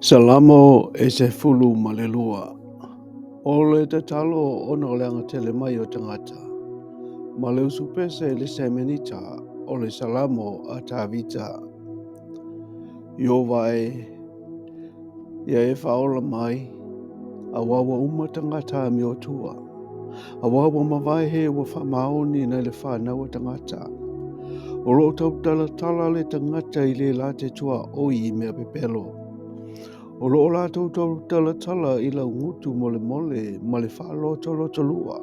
Salamo e se fulu malelua. O le te talo ona o le anga tele mai o tangata. Ma le usupese le semenita o le salamo a tavita. Yo vai, ia e whaola mai, a wawa uma tangata mi o tua. A wawa mawai he wa whamaoni na le whanau tangata. O lo tau tala le tangata i le la te tua oi mea pepelo. O lo la tau tala i la ngutu mole ma le whaaloto lua.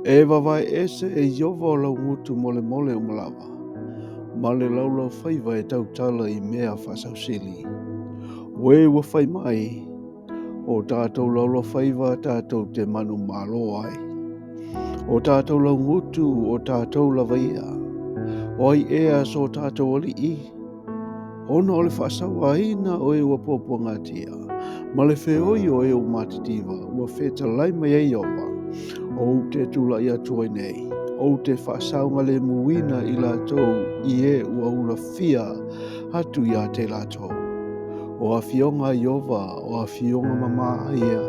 E wawai ese e yowa o la ngutu mole o malawa. Ma le laulau whaiva e tau tala i mea whasausili. We wa whai mai, o tātou laulau whaiva tātou te manu malo ai. O tātou lau ngutu o tātou la vaia. O ai ea so tātou oli i. Ona o le whaasawaina o e wa popo ngatia. Ma le whioi o e o matitiwa, ua wheta lai mai e iowa. O te tula i atua nei. O te whaasaunga le muina i lātou i e ua ula fia hatu i a te lātou. O a fionga iowa, o a fionga mama ia.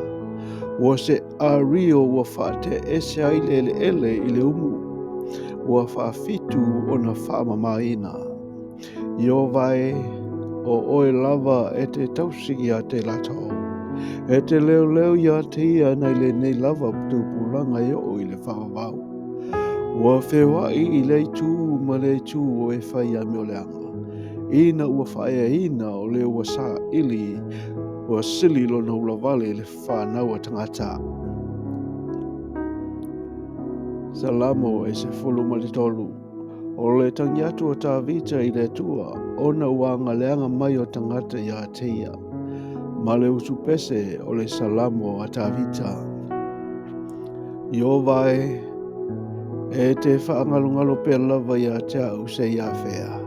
Ua se a rio ua whaate ese aile ele i le umu. Ua whaafitu o na whaamamaina. Io vai o oe lava e te tausi i a te lātou. E te leo i a te ia nei le nei lava tupulanga i o i le whawawau. Ua whewai i le tū ma le tū o e whai a mioleanga. Ina ua whaia ina o le ua sa ili ua sili lo na ula vale le whanau a tangata. Salamo e se fulu malitolu. O le tangiatu o tā vita i le tua, ona ua ngaleanga mai o tangata i a teia. Ma le usu pese o le salamo a tā vita. Io vai, e te whaangalungalo pe lava i a te au se i a whea.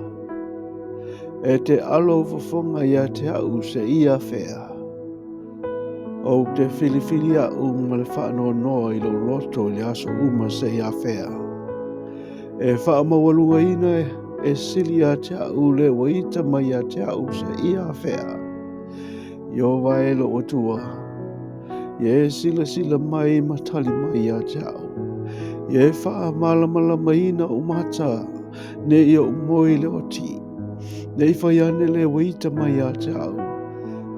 E te alo ufafonga i a te au se i a whea. O te filifili a ma le whaanoa noa i lo loto i le aso uma se i a whea. E whaamawalunga ina e sili a te au le waita mai a te au se i a whea. Io vai lo otua. Ie sila mai matali mai a te au. Ie whaamala ina umata ne ia umoi le oti. Ne i whaiane le waita mai a te au.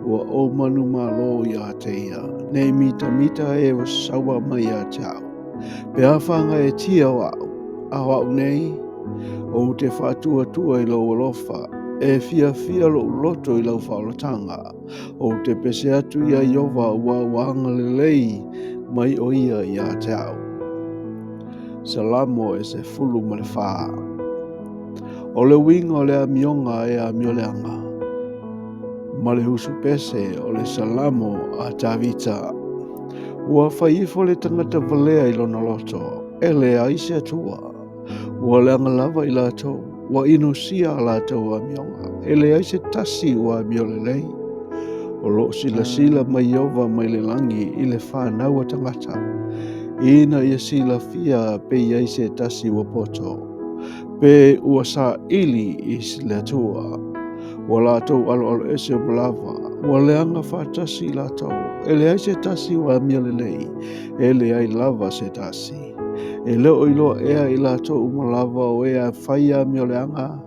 Ua o manu malo i a te ia. Ne mita e wa sawa mai a te au. Pe awhanga e tia wau. A wau nei. O te whaatua i lo alofa. E fia lo loto i lau whaolatanga. O te pese atu ia iowa ua wanga lelei mai o ia i a te au. Salamo e se fulu ma le whaa. O le winga o le amionga e a mioleanga. Ma le husu pese o le salamo a tavita. Ua whaifo le tangata valea i lona loto. E le aise atua. Ua leanga lava i lātou. Ua inosia a lātou a mionga. E le aise tasi ua miolelei. O lo sila mai ova mai le langi i le whanau a tangata. Ina ia sila fia pe i aise tasi ua poto. Pe ua sa ili i sila tua. Ua lātou alo ese o malava. Ua leanga whaatasi lātou. E le aise tasi ua miolelei. E le ai lava se tasi. E leo i loa ea i lātou umalava o ea whaia mioleanga.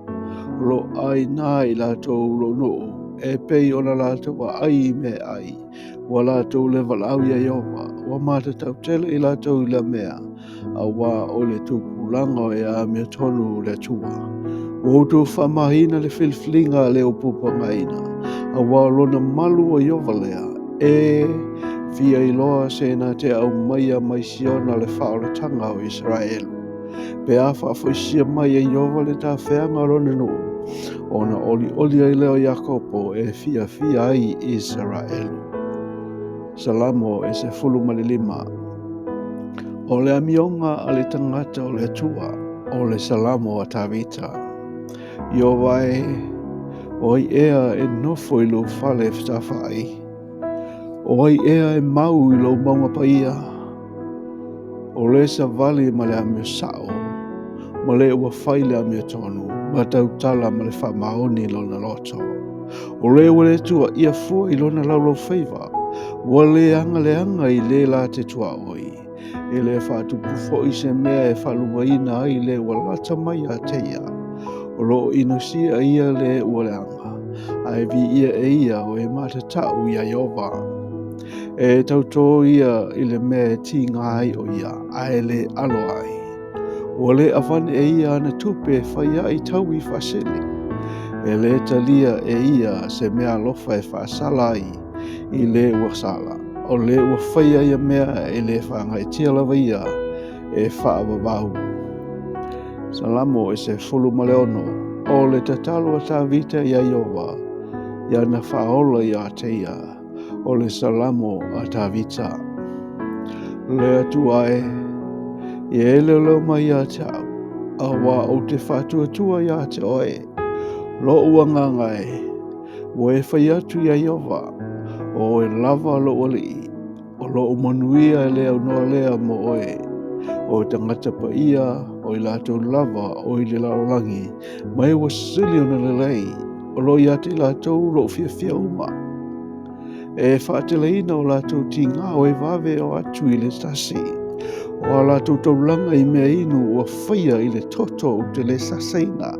Lo ai nā i lātou lo noo. E pei ona lātou a ai me ai. Wa lātou le walau ia iowa. Wa mātatau tele i lātou i la mea. A wā o le tupulanga o ea mea tonu le tua. O tō whamahina le filflinga le o pupangaina. A wā lona malu o iowa lea. E fia i loa se na te au maia mai siona le whaolatanga o Israelu. Pe a whaafoisia mai e iowa le tā wheanga rone no. Ona oli ai leo Jakopo e fia ai Israelu. Salamo e se fulu malilima. O le amionga a le tangata o le atua. O le salamo a tavita. Io vai, o ai ea e nofo i lo fale whtawhai. O ai ea e mau i lo maunga paia. O le sa vali ma le amio sao. Ma le ua whaile amio tonu. Ma tau tala ma le whamaoni lo na loto. O le ua le tua ia fua I lona laulau feiva. Ua leanga I le la te tua oi. E le whātupu fo'i se mea e whalumaina ai le ua lata mai a teia. O lo inosia ia le ua leanga. Ai vi ia e ia o e matatau ia Iova. E tauto ia I le mea ti ngai o ia ai le alo ai. O le avane e ia ana tupe whaia I tau I whasele. E le talia e ia se mea lofa e whaasala I le ua sala. O le ua whaia ia mea e le whaanga e tia lawa ia e whaavavau. Salamo e se fulu maleono. O le tatalo a tā vita ia Iova. Ia na whaola ia teia. O le salamo a tā vita. Le atuae. Ia ele leo mai ia te au. Awa o te whātua ia te oe. Lo ua ngangai. O e whai atu ia Iova. O e lava lo oli. O lo manuia e lea noa lea mo oe. O tangata pa ia. O I lātou lava. O I le laolangi. Mai ua sili o na lelei. O lo ia te lātou lo fia uma. E whaateleina o lātou ti ngā o e vave o atu I le sasi. O a lātou taulanga I mea inu o whaia I le toto o te le saseina.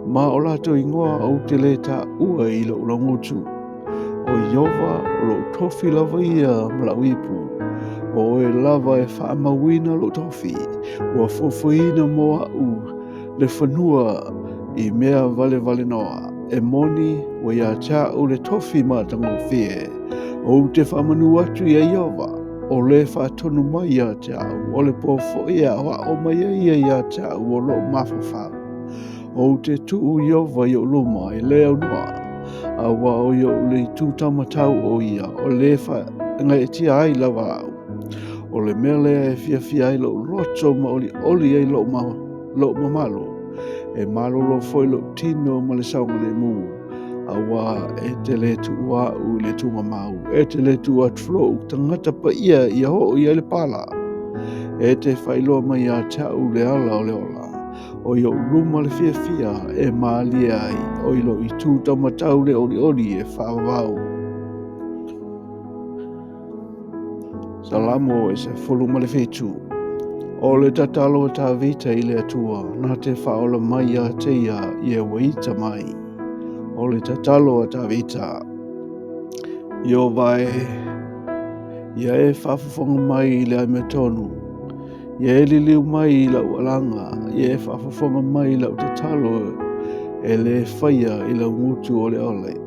Ma o lātou ingoa o te le tā ua I le ulangutu. O Iova o lo tofi lava ia malauipu. O e lava e whaamawina lo tofi. O a fofoina moa u le whanua I mea vale noa. E moni o ia tā o le tofi mātango fie. O te whamanu atu ia Iova. O le whaatonu mai ia te au. O le pofo ia o mai ia te au o lo mawhawhau. O te tuu Iova I o luma I leo noa. Awa o ia o le tūtamatau o ia. O le ngai tia ai lava au. O le mea lea e fia ai lo roto ma oli ai lo mamalo. E malolo foi lo tino ma le saunga le mu. Awa e te le tua u le tu mamau. E te le tua tflo tangata pa ia I ho ia le pala. E te whailoa mai a tau le ala o le ola. O ia luma le fia e maalia ai. O ilo I tū tamatau le oli e whaavau. Salamo e se fulu ma le fitu. O le tatalo tā vita I le atua. Nā te whaola mai a teia I e waita mai. O le tatalo tā vita. Io vai. Ia e whaafafonga mai I le aimetonu. Ia e liliu mai I lau alanga. Ia e whaafafonga mai I lau tatalo. E le whaia I lau ngutu o le ole.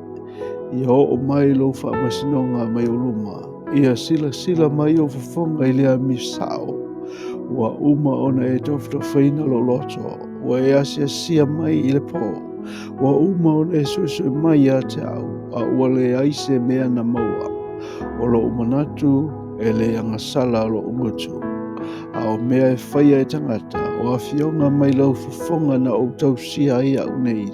Ia o mai lau whaamasinonga mai o luma. Ia sila mai o fafonga I le amisao. Ua uma ona e toftofaina lo loto. Ua e asia mai I le po. Ua uma ona e suesue mai a te au. A ua le aise mea na maua. O lo umanatu e le angasala lo umutu. A o mea e whaia e tangata. O a fionga mai lau fafonga na o tausia ia unei